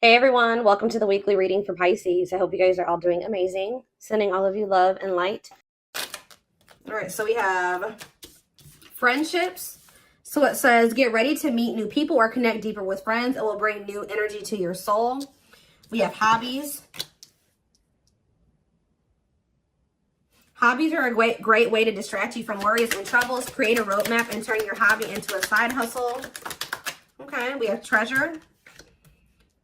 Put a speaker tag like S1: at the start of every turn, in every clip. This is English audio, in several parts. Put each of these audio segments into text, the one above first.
S1: Hey everyone, welcome to the weekly reading for Pisces. I hope you guys are all doing amazing. Sending all of you love and light. All right, so we have friendships. So it says, get ready to meet new people or connect deeper with friends. It will bring new energy to your soul. We have hobbies. Hobbies are a great way to distract you from worries and troubles. Create a roadmap and turn your hobby into a side hustle. Okay, we have treasure.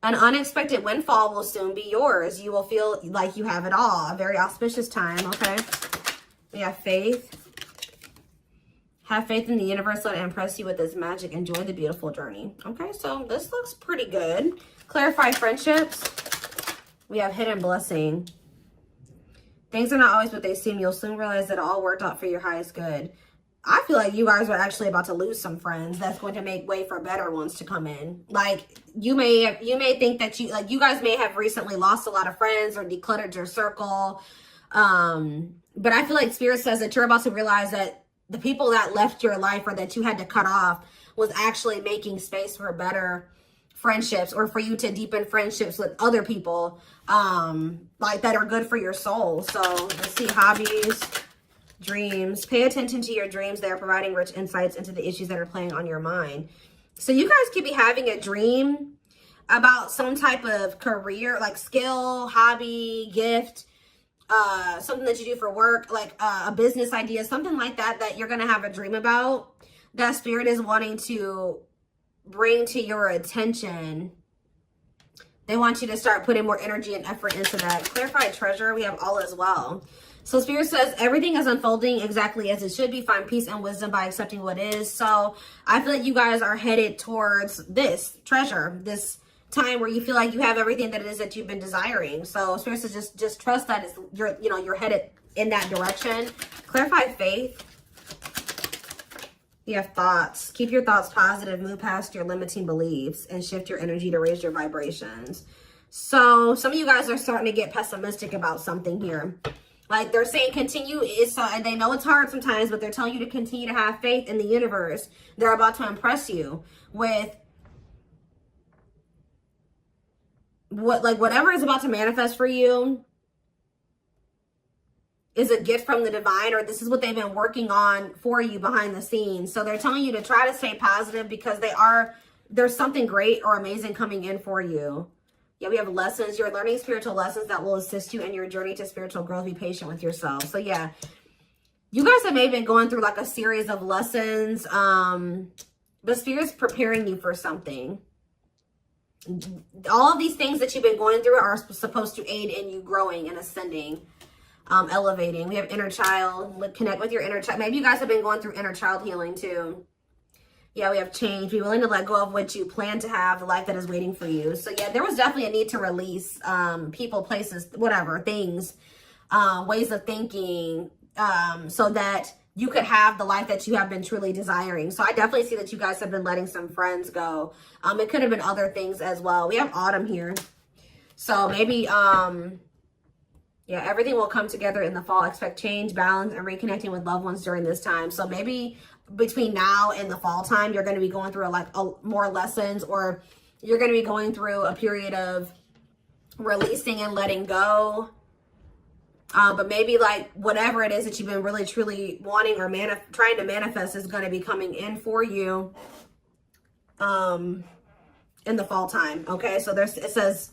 S1: An unexpected windfall will soon be yours. You will feel like you have it all. A very auspicious time, okay? We have faith. Have faith in the universe. Let it impress you with its magic. Enjoy the beautiful journey. Okay, so this looks pretty good. Clarify friendships. We have hidden blessing. Things are not always what they seem. You'll soon realize that it all worked out for your highest good. I feel like you guys are actually about to lose some friends. That's going to make way for better ones to come in. Like you may think that you guys may have recently lost a lot of friends or decluttered your circle. But I feel like Spirit says that you're about to realize that the people that left your life or that you had to cut off was actually making space for better friendships, or for you to deepen friendships with other people like that are good for your soul. So let's see, hobbies. Dreams. Pay attention to your dreams. They are providing rich insights into the issues that are playing on your mind. So you guys could be having a dream about some type of career, like skill, hobby, gift, something that you do for work, like a business idea, something like that, that you're going to have a dream about, that Spirit is wanting to bring to your attention. They want you to start putting more energy and effort into that. Clarified treasure. We have all as well. So Spirit says everything is unfolding exactly as it should be. Find peace and wisdom by accepting what is. So I feel like you guys are headed towards this treasure, this time where you feel like you have everything that it is that you've been desiring. So Spirit says just trust that you're headed in that direction. Clarify faith. You have thoughts. Keep your thoughts positive. Move past your limiting beliefs and shift your energy to raise your vibrations. So some of you guys are starting to get pessimistic about something here. Like they're saying continue, and they know it's hard sometimes, but they're telling you to continue to have faith in the universe. They're about to impress you with whatever is about to manifest for you is a gift from the divine, or this is what they've been working on for you behind the scenes. So they're telling you to try to stay positive because there's something great or amazing coming in for you. Yeah, we have lessons. You're learning spiritual lessons that will assist you in your journey to spiritual growth. Be patient with yourself. So yeah, you guys have maybe been going through like a series of lessons. But Spirit's preparing you for something. All of these things that you've been going through are supposed to aid in you growing and ascending, elevating. We have inner child. Connect with your inner child. Maybe you guys have been going through inner child healing too. Yeah, we have change. Be willing to let go of what you plan to have, the life that is waiting for you. So yeah, there was definitely a need to release people, places, whatever, things, ways of thinking, so that you could have the life that you have been truly desiring. So I definitely see that you guys have been letting some friends go. It could have been other things as well. We have autumn here. So maybe, yeah, everything will come together in the fall. Expect change, balance, and reconnecting with loved ones during this time. So maybe between now and the fall time, you're going to be going through more lessons, or you're going to be going through a period of releasing and letting go. But maybe like whatever it is that you've been really truly wanting or trying to manifest is going to be coming in for you in the fall time. Okay, so it says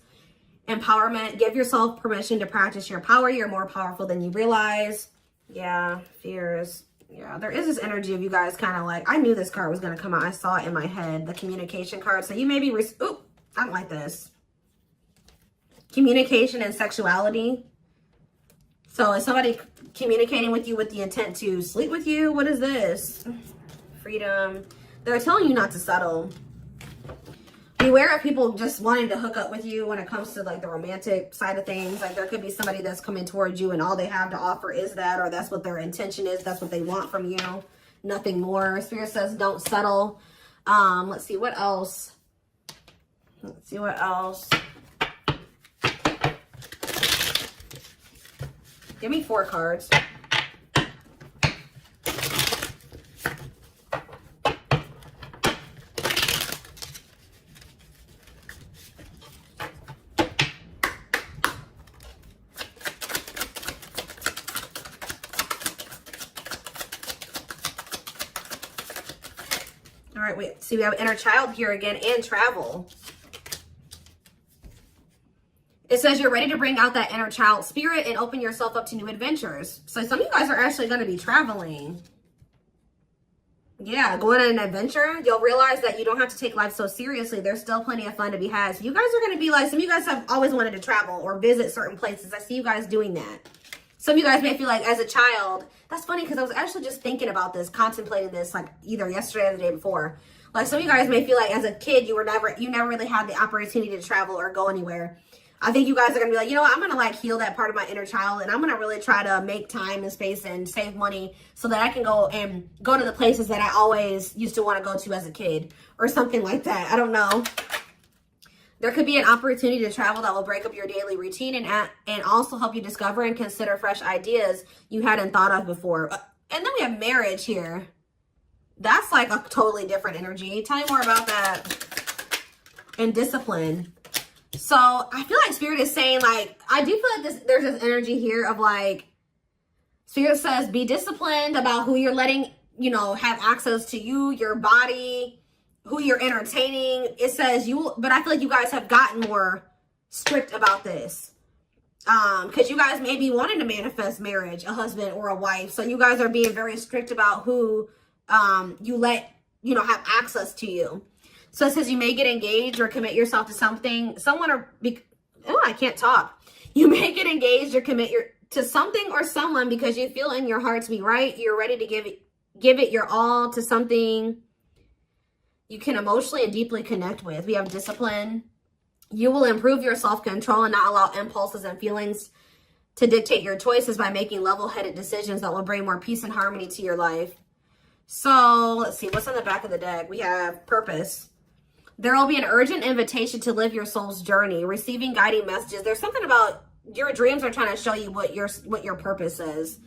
S1: empowerment. Give yourself permission to practice your power. You're more powerful than you realize. Yeah, fears. Yeah, there is this energy of you guys kind of like, I knew this card was going to come out. I saw it in my head, the communication card. So you may be, ooh, I don't like this. Communication and sexuality. So is somebody communicating with you with the intent to sleep with you? What is this? Freedom. They're telling you not to settle. Beware of people just wanting to hook up with you when it comes to like the romantic side of things. Like there could be somebody that's coming towards you and all they have to offer is that, or that's what their intention is. That's what they want from you. Nothing more. Spirit says don't settle. Let's see what else. Let's see what else. Give me 4 cards. right, wait. See, we have inner child here again and travel. It says you're ready to bring out that inner child spirit and open yourself up to new adventures. So some of you guys are actually going to be traveling. Yeah, going on an adventure. You'll realize that you don't have to take life so seriously. There's still plenty of fun to be had. So you guys are going to be like, some of you guys have always wanted to travel or visit certain places. I see you guys doing that. Some of you guys may feel like as a child, that's funny because I was actually just thinking about this, contemplating this like either yesterday or the day before. Like some of you guys may feel like as a kid, you never really had the opportunity to travel or go anywhere. I think you guys are going to be like, you know what, I'm going to like heal that part of my inner child and I'm going to really try to make time and space and save money so that I can go to the places that I always used to want to go to as a kid or something like that. I don't know. There could be an opportunity to travel that will break up your daily routine and also help you discover and consider fresh ideas you hadn't thought of before. And then we have marriage here. That's like a totally different energy. Tell me more about that. And discipline. So I feel like Spirit is saying, like, I do feel like there's this energy here of like, Spirit says, be disciplined about who you're letting, you know, have access to you, your body, who you're entertaining. It says but I feel like you guys have gotten more strict about this. Because you guys may be wanting to manifest marriage, a husband or a wife. So you guys are being very strict about who you let, you know, have access to you. So it says you may get engaged or commit yourself to something, I can't talk. You may get engaged or commit to something or someone because you feel in your heart to be right. You're ready to give it your all to something you can emotionally and deeply connect with. We have discipline. You will improve your self-control and not allow impulses and feelings to dictate your choices by making level-headed decisions that will bring more peace and harmony to your life. So let's see, what's on the back of the deck? We have purpose. There will be an urgent invitation to live your soul's journey, receiving guiding messages. There's something about your dreams are trying to show you what your purpose is.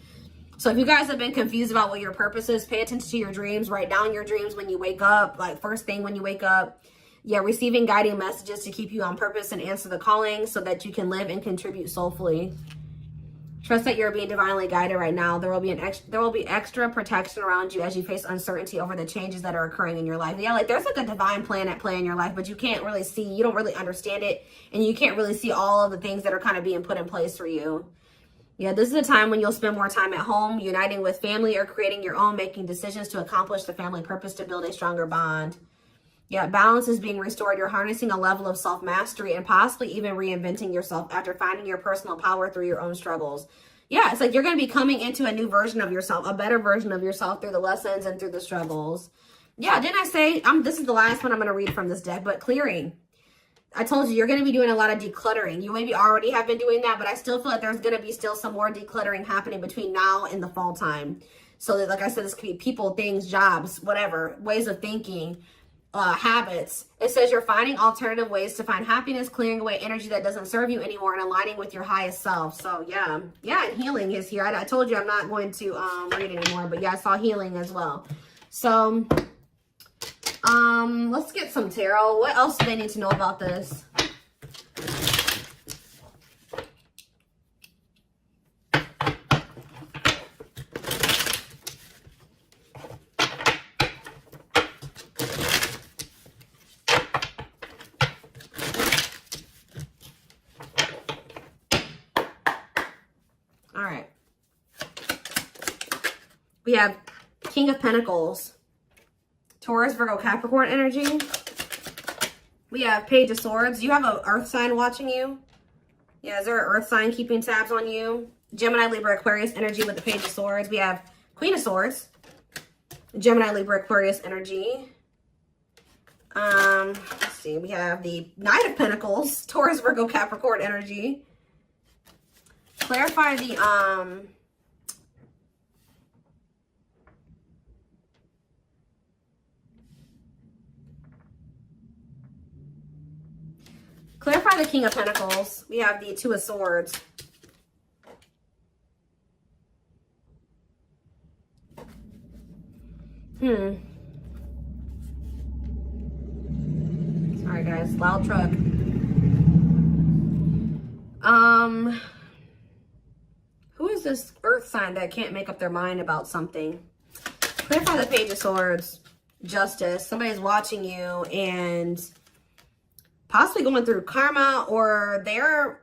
S1: So if you guys have been confused about what your purpose is, pay attention to your dreams. Write down your dreams when you wake up, like first thing when you wake up. Yeah, receiving guiding messages to keep you on purpose and answer the calling so that you can live and contribute soulfully. Trust that you're being divinely guided right now. There will be extra protection around you as you face uncertainty over the changes that are occurring in your life. Yeah, like there's like a divine plan at play in your life, but you can't really see, you don't really understand it, and you can't really see all of the things that are kind of being put in place for you. Yeah, this is a time when you'll spend more time at home, uniting with family or creating your own, making decisions to accomplish the family purpose to build a stronger bond. Yeah, balance is being restored. You're harnessing a level of self-mastery and possibly even reinventing yourself after finding your personal power through your own struggles. Yeah, it's like you're going to be coming into a new version of yourself, a better version of yourself through the lessons and through the struggles. Yeah, didn't I say, this is the last one I'm going to read from this deck, but clearing. I told you, you're going to be doing a lot of decluttering. You maybe already have been doing that, but I still feel like there's going to be still some more decluttering happening between now and the fall time. So that, like I said, this could be people, things, jobs, whatever, ways of thinking, habits. It says you're finding alternative ways to find happiness, clearing away energy that doesn't serve you anymore, and aligning with your highest self. So yeah, and healing is here. I told you I'm not going to read anymore, but yeah, I saw healing as well. So let's get some tarot. What else do they need to know about this? All right. We have King of Pentacles, Taurus, Virgo, Capricorn energy. We have Page of Swords. You have an earth sign watching you. Yeah, is there an earth sign keeping tabs on you? Gemini, Libra, Aquarius energy with the Page of Swords. We have Queen of Swords, Gemini, Libra, Aquarius energy. Let's see. We have the Knight of Pentacles, Taurus, Virgo, Capricorn energy. Clarify the clarify the King of Pentacles. We have the Two of Swords. Sorry guys, loud truck. Who is this earth sign that can't make up their mind about something? Clarify the Page of Swords. Justice. Somebody's watching you and possibly going through karma, or they're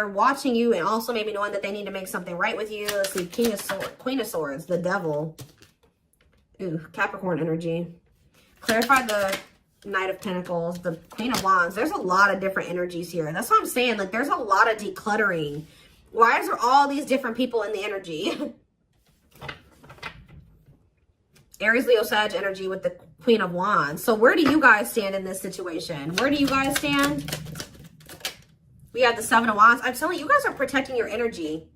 S1: watching you and also maybe knowing that they need to make something right with you. Let's see, Queen of Swords, the Devil. Ooh, Capricorn energy. Clarify the Knight of Pentacles, the Queen of Wands. There's a lot of different energies here. That's what I'm saying. Like, there's a lot of decluttering. Why is there all these different people in the energy? Aries, Leo, Sag energy with the Queen of Wands. So where do you guys stand in this situation? Where do you guys stand? We have the Seven of Wands. I'm telling you, you guys are protecting your energy.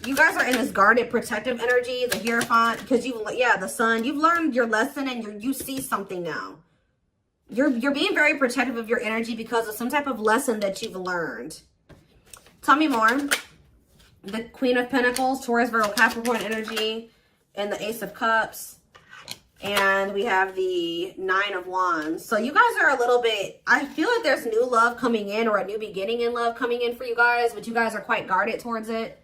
S1: You guys are in this guarded, protective energy, the Hierophant, because the Sun, you've learned your lesson and you see something now. You're being very protective of your energy because of some type of lesson that you've learned. Tell me more. The Queen of Pentacles, Taurus, Virgo, Capricorn energy, and the Ace of Cups. And we have the Nine of Wands. So you guys are a little bit, I feel like there's new love coming in, or a new beginning in love coming in for you guys, but you guys are quite guarded towards it.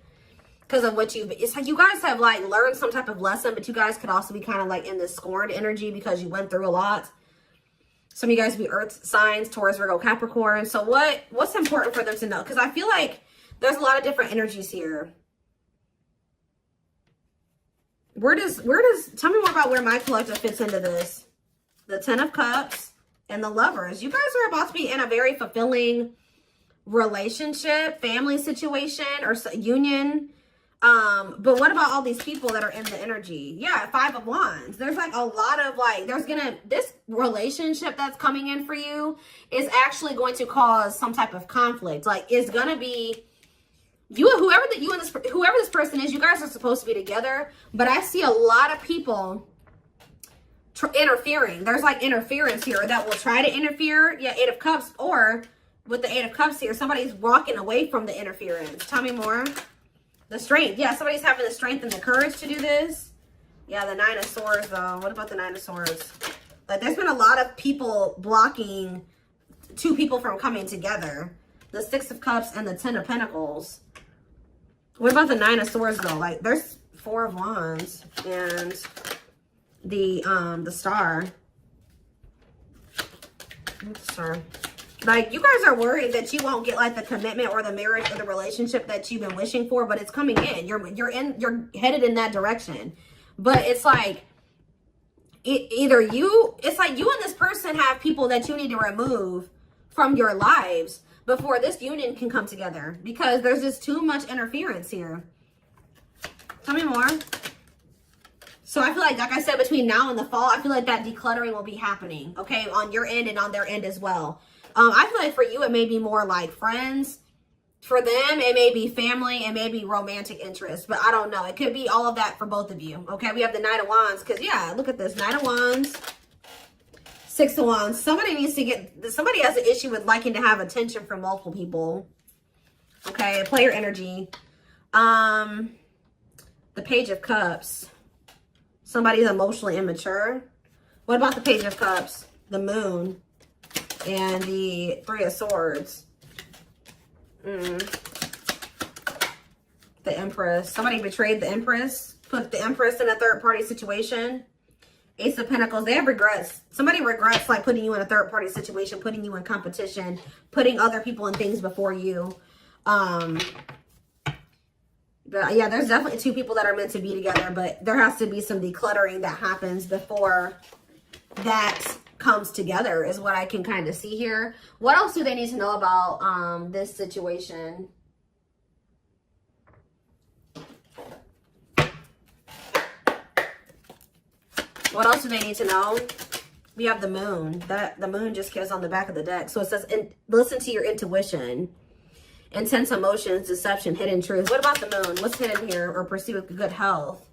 S1: Because of what it's like you guys have like learned some type of lesson, but you guys could also be kind of like in this scorned energy because you went through a lot. Some of you guys be earth signs, Taurus, Virgo, Capricorn. So what's important for them to know? Because I feel like there's a lot of different energies here. Tell me more about where my collective fits into this. The Ten of Cups and the Lovers. You guys are about to be in a very fulfilling relationship, family situation, or union. But what about all these people that are in the energy? Yeah, Five of Wands. There's like a lot of like, this relationship that's coming in for you is actually going to cause some type of conflict. Like, it's going to be, whoever this person is, you guys are supposed to be together, but I see a lot of people interfering. There's like interference here that will try to interfere. Yeah, Eight of Cups, or with the Eight of Cups here, somebody's walking away from the interference. Tell me more. The strength. Yeah, somebody's having the strength and the courage to do this. Yeah, the Nine of Swords, though. What about the Nine of Swords? Like, there's been a lot of people blocking two people from coming together. The Six of Cups and the Ten of Pentacles. What about the Nine of Swords, though? Like, there's Four of Wands and the Star. What's the Star? Like, you guys are worried that you won't get like the commitment or the marriage or the relationship that you've been wishing for, but it's coming in. You're headed in that direction. But it's like it's like you and this person have people that you need to remove from your lives before this union can come together, because there's just too much interference here. Tell me more. So I feel like I said, between now and the fall, I feel like that decluttering will be happening, okay, on your end and on their end as well. I feel like for you, it may be more like friends. For them, it may be family and maybe romantic interest, but I don't know. It could be all of that for both of you, okay? We have the Knight of Wands, because, yeah, look at this. Knight of Wands, Six of Wands. Somebody has an issue with liking to have attention from multiple people, okay? Player energy. The Page of Cups. Somebody's emotionally immature. What about the Page of Cups? The Moon. And the Three of Swords. The Empress. Somebody betrayed the Empress. Put the Empress in a third-party situation. Ace of Pentacles. They have regrets. Somebody regrets like putting you in a third-party situation, putting you in competition, putting other people and things before you. But yeah, there's definitely two people that are meant to be together, but there has to be some decluttering that happens before that comes together, is what I can kind of see here. What else do they need to know about this situation? What else do they need to know? We have the Moon. The Moon just gives on the back of the deck. So it says, listen to your intuition. Intense emotions, deception, hidden truth. What about the Moon? What's hidden here? Or pursue good health.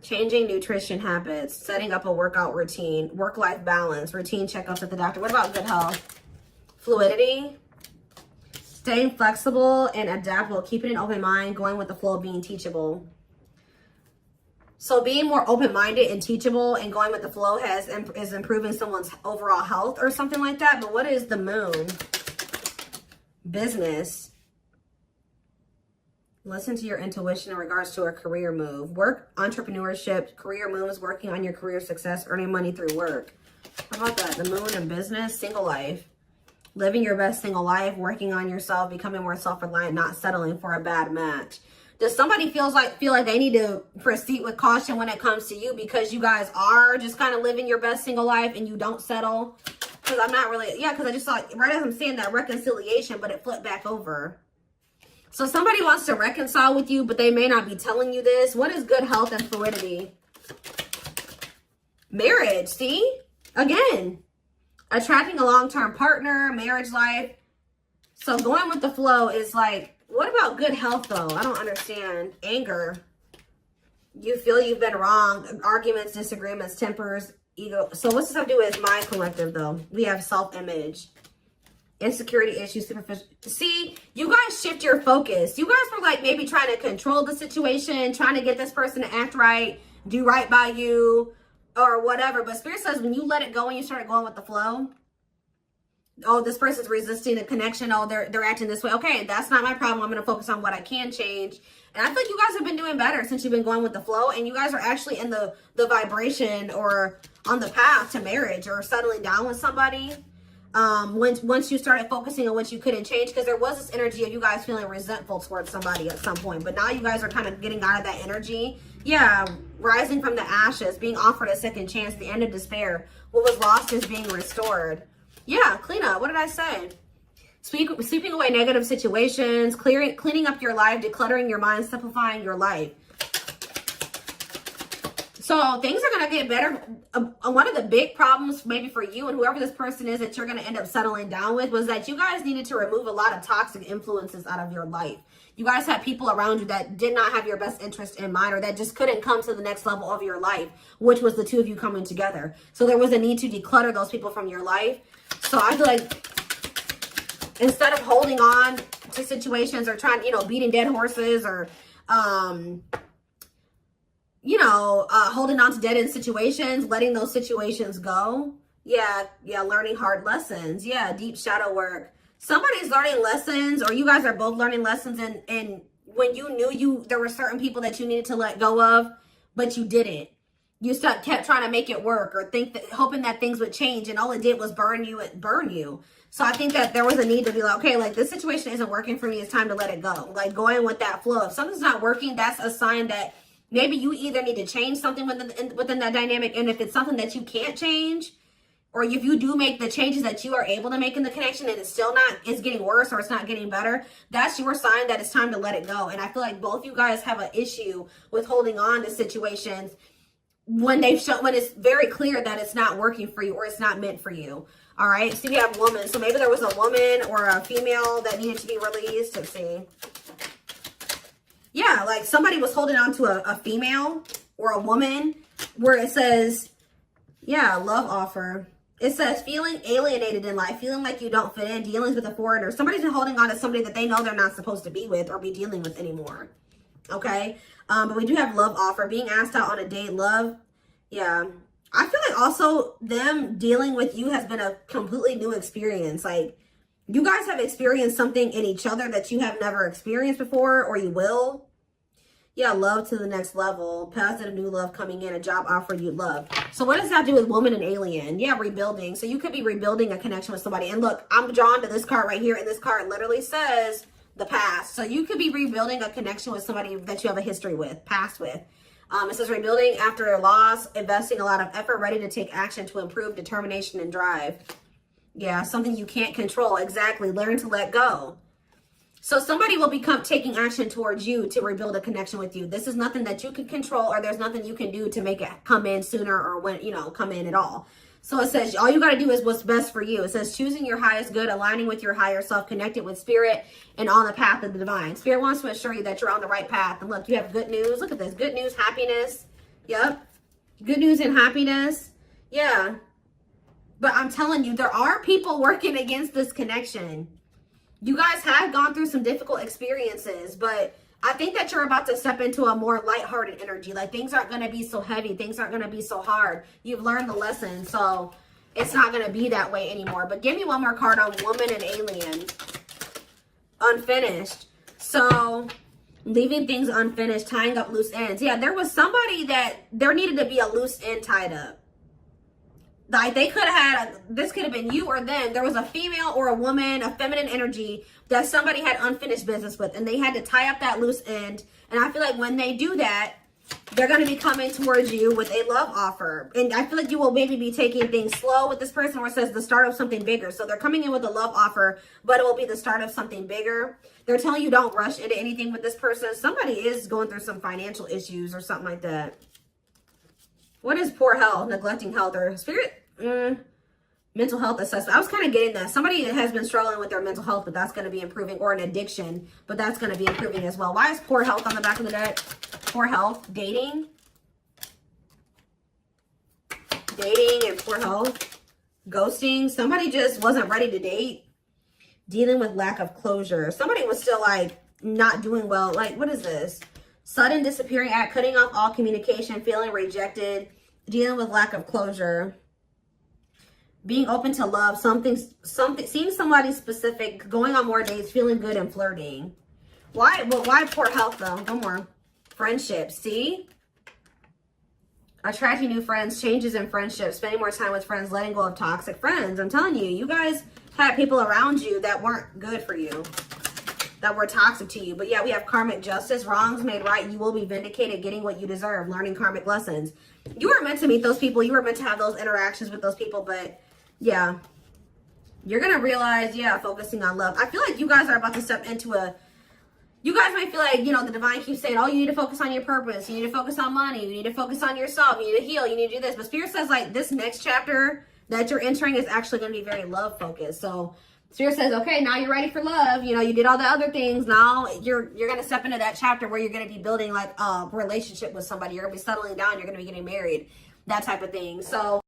S1: Changing nutrition habits, setting up a workout routine, work-life balance, routine checkups at the doctor. What about good health? Fluidity, staying flexible and adaptable, keeping an open mind, going with the flow, being teachable. So being more open-minded and teachable and going with the flow is improving someone's overall health or something like that. But what is the Moon? Business. Listen to your intuition in regards to a career move. Work, entrepreneurship, career moves, working on your career success, earning money through work. How about that? The moon and business, single life. Living your best single life, working on yourself, becoming more self-reliant, not settling for a bad match. Does somebody feel like they need to proceed with caution when it comes to you because you guys are just kind of living your best single life and you don't settle? Because I'm not really, yeah, because I just saw, right as I'm saying that, reconciliation, but it flipped back over. So somebody wants to reconcile with you, but they may not be telling you this. What is good health and fluidity? Marriage, see? Again, attracting a long-term partner, marriage life. So going with the flow is like, what about good health though? I don't understand. Anger. You feel you've been wrong. Arguments, disagreements, tempers, ego. So what's this have to do with my collective though? We have self-image. Insecurity issues, superficial. See, you guys shift your focus. You guys were like maybe trying to control the situation, trying to get this person to act right, do right by you, or whatever. But Spirit says when you let it go and you start going with the flow, oh, this person's resisting a connection. Oh, they're acting this way. Okay, that's not my problem. I'm going to focus on what I can change. And I feel like you guys have been doing better since you've been going with the flow. And you guys are actually in the vibration or on the path to marriage or settling down with somebody. Once you started focusing on what you couldn't change, because there was this energy of you guys feeling resentful towards somebody at some point, but now you guys are kind of getting out of that energy. Yeah, rising from the ashes, being offered a second chance, the end of despair. What was lost is being restored. Yeah, clean up. What did I say? Sweeping away negative situations, cleaning up your life, decluttering your mind, simplifying your life. So things are going to get better. One of the big problems maybe for you and whoever this person is that you're going to end up settling down with was that you guys needed to remove a lot of toxic influences out of your life. You guys had people around you that did not have your best interest in mind or that just couldn't come to the next level of your life, which was the two of you coming together. So there was a need to declutter those people from your life. So I feel like instead of holding on to situations or trying, beating dead horses or, holding on to dead end situations, letting those situations go. Yeah, learning hard lessons. Yeah, deep shadow work. Somebody's learning lessons, or you guys are both learning lessons, and when you knew there were certain people that you needed to let go of, but you didn't. You kept trying to make it work or hoping that things would change, and all it did was burn you. So I think that there was a need to be like, okay, like this situation isn't working for me. It's time to let it go. Like going with that flow. If something's not working, that's a sign that maybe you either need to change something within that dynamic. And if it's something that you can't change, or if you do make the changes that you are able to make in the connection and it's getting worse or it's not getting better, that's your sign that it's time to let it go. And I feel like both you guys have an issue with holding on to situations when it's very clear that it's not working for you or it's not meant for you. All right. So we have woman. So maybe there was a woman or a female that needed to be released. Let's see. Yeah, like somebody was holding on to a female or a woman where it says, yeah, love offer. It says feeling alienated in life, feeling like you don't fit in, dealings with a foreigner. Somebody's been holding on to somebody that they know they're not supposed to be with or be dealing with anymore. Okay. But we do have love offer, being asked out on a date, love. Yeah. I feel like also them dealing with you has been a completely new experience. Like you guys have experienced something in each other that you have never experienced before, or you will. Yeah, love to the next level. Positive new love coming in, a job offer you love. So what does that do with woman and alien? Yeah, rebuilding. So you could be rebuilding a connection with somebody. And look, I'm drawn to this card right here. And this card literally says the past. So you could be rebuilding a connection with somebody that you have a history with, past with. It says rebuilding after a loss, investing a lot of effort, ready to take action to improve determination and drive. Yeah, something you can't control. Exactly. Learn to let go. So somebody will become taking action towards you to rebuild a connection with you. This is nothing that you can control, or there's nothing you can do to make it come in sooner or when, come in at all. So it says all you got to do is what's best for you. It says choosing your highest good, aligning with your higher self, connected with spirit, and on the path of the divine. Spirit wants to assure you that you're on the right path. And look, you have good news. Look at this. Good news, happiness. Yep. Good news and happiness. Yeah. But I'm telling you, there are people working against this connection. You guys have gone through some difficult experiences, but I think that you're about to step into a more lighthearted energy. Like things aren't going to be so heavy. Things aren't going to be so hard. You've learned the lesson, so it's not going to be that way anymore. But give me one more card on woman and alien. Unfinished. So Leaving things unfinished, tying up loose ends. Yeah, there was somebody that there needed to be a loose end tied up. Like they could have had, this could have been you or them. There was a female or a woman, a feminine energy that somebody had unfinished business with, and they had to tie up that loose end. And I feel like when they do that, they're going to be coming towards you with a love offer. And I feel like you will maybe be taking things slow with this person, where it says the start of something bigger. So they're coming in with a love offer, but it will be the start of something bigger. They're telling you don't rush into anything with this person. Somebody is going through some financial issues or something like that. What is poor health, neglecting health, or spirit? Mental health assessment. I was kind of getting that. Somebody has been struggling with their mental health, but that's going to be improving, or an addiction, but that's going to be improving as well. Why is poor health on the back of the deck? Poor health, dating and poor health, ghosting. Somebody just wasn't ready to date, dealing with lack of closure. Somebody was still like not doing well. Like, what is this? Sudden disappearing act, cutting off all communication, feeling rejected, dealing with lack of closure. Being open to love, something, seeing somebody specific, going on more dates, feeling good and flirting. Why? Well, why poor health though? One more. Friendships. See? Attracting new friends, changes in friendships, spending more time with friends, letting go of toxic friends. I'm telling you, you guys had people around you that weren't good for you, that were toxic to you. But yeah, we have karmic justice, wrongs made right. You will be vindicated, getting what you deserve, learning karmic lessons. You were meant to meet those people. You were meant to have those interactions with those people, but yeah, you're going to realize, yeah, focusing on love. I feel like you guys are about to step into a, you guys might feel like, you know, the divine keeps saying, oh, you need to focus on your purpose. You need to focus on money. You need to focus on yourself. You need to heal. You need to do this. But Spirit says, like, this next chapter that you're entering is actually going to be very love focused. So Spirit says, okay, now you're ready for love. You know, you did all the other things. Now you're going to step into that chapter where you're going to be building like a relationship with somebody. You're going to be settling down. You're going to be getting married, that type of thing. So